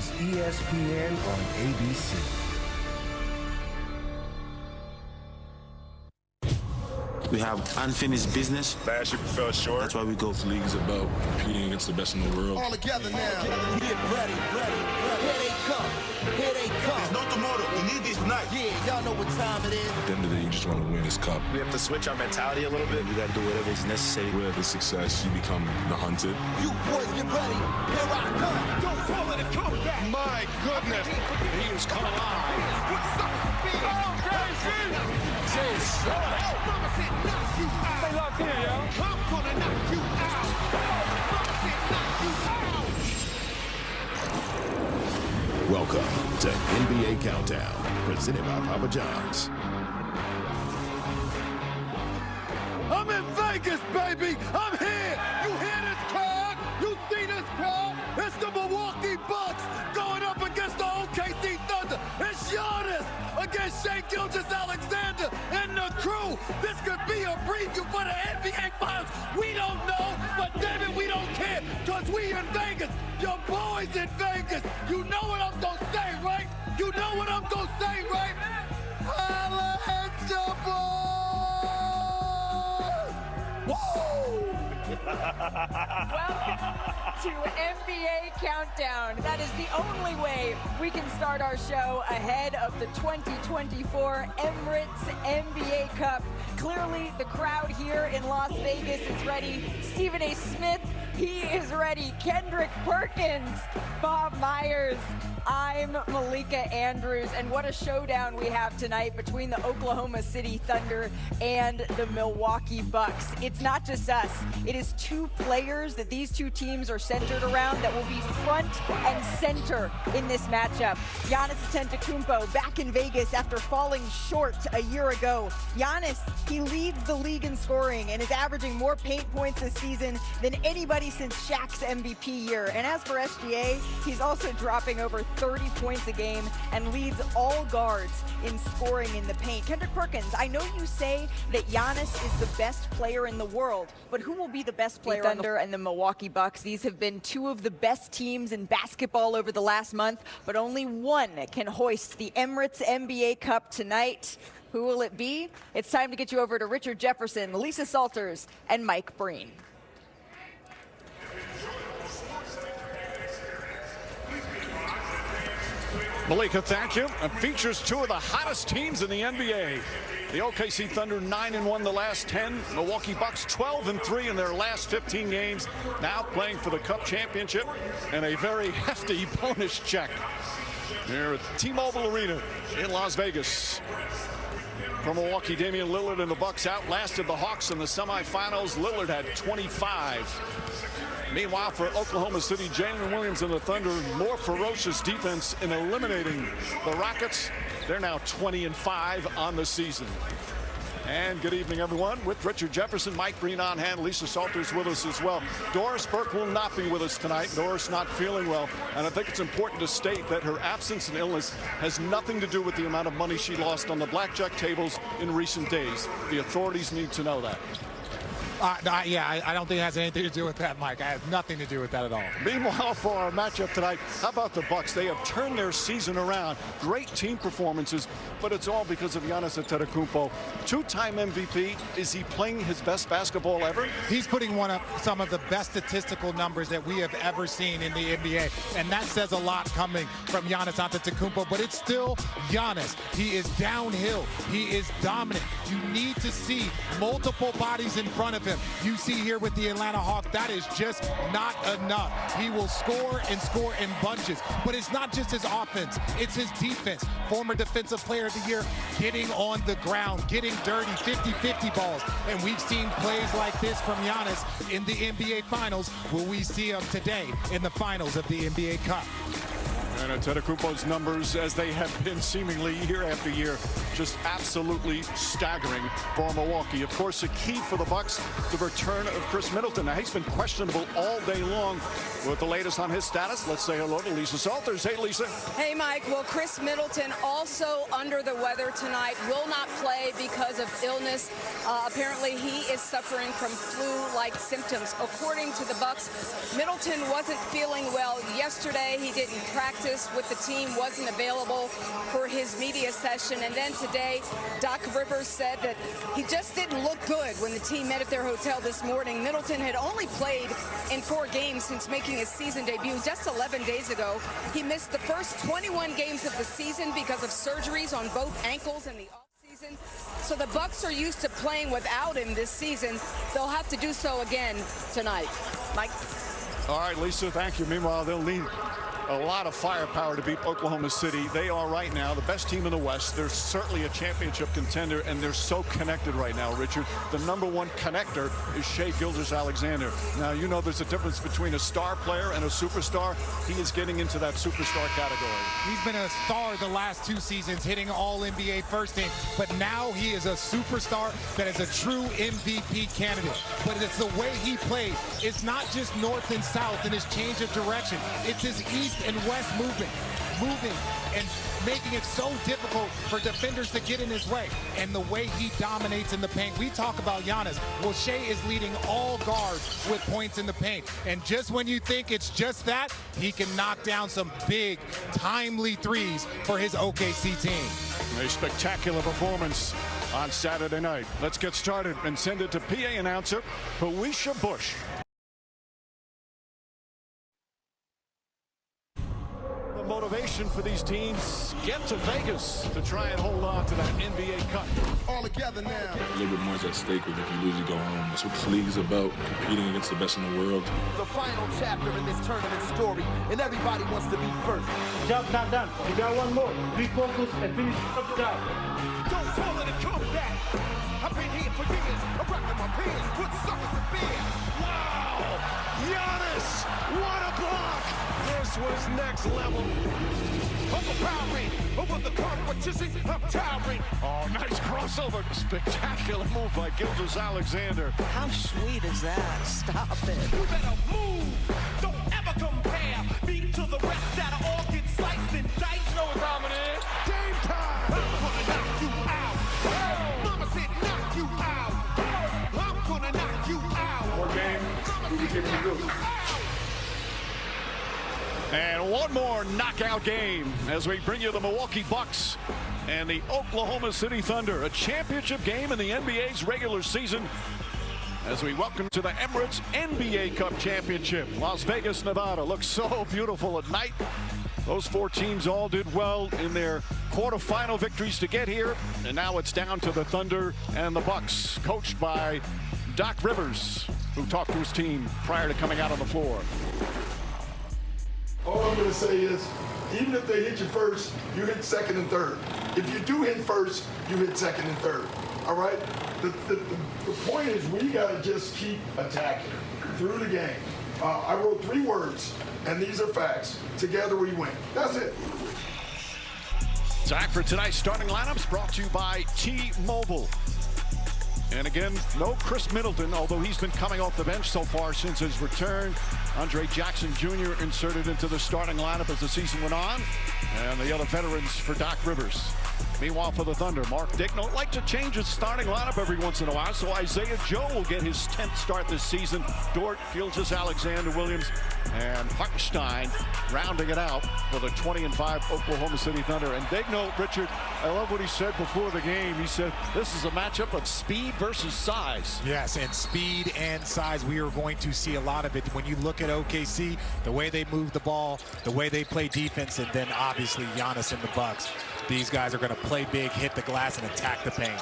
is ESPN on ABC. We have unfinished business. Last year we fell short. That's why we go. This league is about competing against the best in the world. All together now. Get ready. Here they come. There's no tomorrow. We need this tonight. Yeah, y'all know what time it is. At the end of the day, you just want to win this cup. We have to switch our mentality a little bit. We got to do whatever is necessary. With the success, you become the hunted. You boys get ready. Here I come. Don't call it a comeback. My goodness. He is come alive. OKC. Stay locked in, yo. I'm gonna knock you out. Welcome to NBA Countdown, presented by Papa John's. I'm in Vegas, baby! I'm here! You hear this crowd? You see this crowd? It's the Milwaukee Bucks going up against the OKC Thunder. It's Giannis against Shai Gilgeous-Alexander and the crew. This could be a preview for the NBA Finals. We don't know, but damn it, we don't care, because we in Vegas. Your boys in Vegas. You know what I'm going to say, right? You know what I'm going to say, right? Holla at your boy! Woo! Welcome to NBA Countdown. That is the only way we can start our show ahead of the 2024 Emirates NBA Cup. Clearly, the crowd here in Las Vegas is ready. Stephen A. Smith, he is ready. Kendrick Perkins, Bob Myers. I'm Malika Andrews, and what a showdown we have tonight between the Oklahoma City Thunder and the Milwaukee Bucks. It's not just us. It is two players that these two teams are centered around that will be front and center in this matchup. Giannis Antetokounmpo back in Vegas after falling short a year ago. Giannis, he leads the league in scoring and is averaging more paint points this season than anybody since Shaq's MVP year. And as for SGA, he's also dropping over 30 points a game and leads all guards in scoring in the paint. Kendrick Perkins, I know you say that Giannis is the best player in the world, but who will be the best player? The Thunder and the Milwaukee Bucks, these have been two of the best teams in basketball over the last month, but only one can hoist the Emirates NBA Cup tonight. Who will it be? It's time to get you over to Richard Jefferson, Lisa Salters, and Mike Breen. Malika, thank you. It features two of the hottest teams in the NBA. The OKC Thunder 9-1 the last 10. Milwaukee Bucks 12-3 in their last 15 games. Now playing for the Cup Championship and a very hefty bonus check here at T-Mobile Arena in Las Vegas. For Milwaukee, Damian Lillard and the Bucks outlasted the Hawks in the semifinals. Lillard had 25. Meanwhile, for Oklahoma City, Jalen Williams and the Thunder, more ferocious defense in eliminating the Rockets. They're now 20-5 on the season. And good evening, everyone. With Richard Jefferson, Mike Breen on hand, Lisa Salters with us as well. Doris Burke will not be with us tonight. Doris not feeling well. And I think it's important to state that her absence and illness has nothing to do with the amount of money she lost on the blackjack tables in recent days. The authorities need to know that. I don't think it has anything to do with that, Mike. I have nothing to do with that at all. Meanwhile, for our matchup tonight, how about the Bucks? They have turned their season around. Great team performances, but it's all because of Giannis Antetokounmpo. Two-time MVP. Is he playing his best basketball ever? He's putting some of the best statistical numbers that we have ever seen in the NBA, and that says a lot coming from Giannis Antetokounmpo, but it's still Giannis. He is downhill. He is dominant. You need to see multiple bodies in front of him. You see here with the Atlanta Hawks, that is just not enough. He will score in bunches, but it's not just his offense, it's his defense. Former Defensive Player of the Year, getting on the ground, getting dirty, 50-50 balls. And we've seen plays like this from Giannis in the NBA Finals. Will we see him today in the finals of the NBA Cup? And Antetokounmpo's numbers, as they have been seemingly year after year, just absolutely staggering for Milwaukee. Of course, the key for the Bucks, the return of Chris Middleton. Now, he's been questionable all day long. With the latest on his status, let's say hello to Lisa Salters. Hey, Lisa. Hey, Mike. Well, Chris Middleton, also under the weather tonight, will not play because of illness. Apparently, he is suffering from flu-like symptoms. According to the Bucks, Middleton wasn't feeling well yesterday. He didn't practice practice with the team, wasn't available for his media session. And then today, Doc Rivers said that he just didn't look good when the team met at their hotel this morning. Middleton had only played in 4 games since making his season debut just 11 days ago. He missed the first 21 games of the season because of surgeries on both ankles in the offseason. So the Bucks are used to playing without him this season. They'll have to do so again tonight. Mike? All right, Lisa, thank you. Meanwhile, they'll need a lot of firepower to beat Oklahoma City. They are right now the best team in the West. They're certainly a championship contender, and they're so connected right now, Richard. The #1 connector is Shai Gilgeous-Alexander. Now, you know there's a difference between a star player and a superstar. He is getting into that superstar category. He's been a star the last 2 seasons, hitting All-NBA first team, but now he is a superstar that is a true MVP candidate. But it's the way he plays. It's not just north and south in his change of direction. It's his east and west moving and making it so difficult for defenders to get in his way. And the way he dominates in the paint. We talk about Giannis. Well, Shai is leading all guards with points in the paint. And just when you think it's just that, he can knock down some big, timely threes for his OKC team. A spectacular performance on Saturday night. Let's get started and send it to PA announcer Felicia Bush. Motivation for these teams get to Vegas to try and hold on to that NBA Cup. All together now. A little bit more is at stake with if you lose, you go home. That's what this league is about, competing against the best in the world. The final chapter in this tournament story, and everybody wants to be first. Job not done. You got one more. Be focused and finish up the job. Don't call it a comeback. I've been here for years. I'm rocking my pants, put suckers in bed. Wow! Giannis! What a block! This was next level. Overpowering over the competition. I'm towering. Oh, nice crossover. Spectacular move by Gilgeous-Alexander. How sweet is that? Stop it. You better move. Don't ever compare me to the rest that all get sliced and diced. Know what time it is? Game time. I'm gonna knock you out. Mama said knock you out. I'm gonna knock you out. One game. We can do. And one more knockout game as we bring you the Milwaukee Bucks and the Oklahoma City Thunder, a championship game in the NBA's regular season as we welcome to the Emirates NBA Cup Championship. Las Vegas, Nevada looks so beautiful at night. Those 4 teams all did well in their quarterfinal victories to get here, and now it's down to the Thunder and the Bucks, coached by Doc Rivers, who talked to his team prior to coming out on the floor. All I'm going to say is, even if they hit you first, you hit second and third. If you do hit first, you hit second and third. All right? The point is we got to just keep attacking through the game. I wrote 3 words, and these are facts. Together we win. That's it. Zach, for tonight's starting lineups brought to you by T-Mobile. And again, no Chris Middleton, although he's been coming off the bench so far since his return. Andre Jackson Jr. inserted into the starting lineup as the season went on. And the other veterans for Doc Rivers. Meanwhile, for the Thunder, Mark Dignault like to change his starting lineup every once in a while, so Isaiah Joe will get his 10th start this season. Dort, Gilgeous-Alexander, Williams, and Hartenstein rounding it out for the 20-5 Oklahoma City Thunder. And Dignault, Richard, I love what he said before the game. He said, this is a matchup of speed versus size. Yes, and speed and size, we are going to see a lot of it. When you look at OKC, the way they move the ball, the way they play defense, and then obviously Giannis and the Bucks. These guys are going to play big, hit the glass, and attack the paint.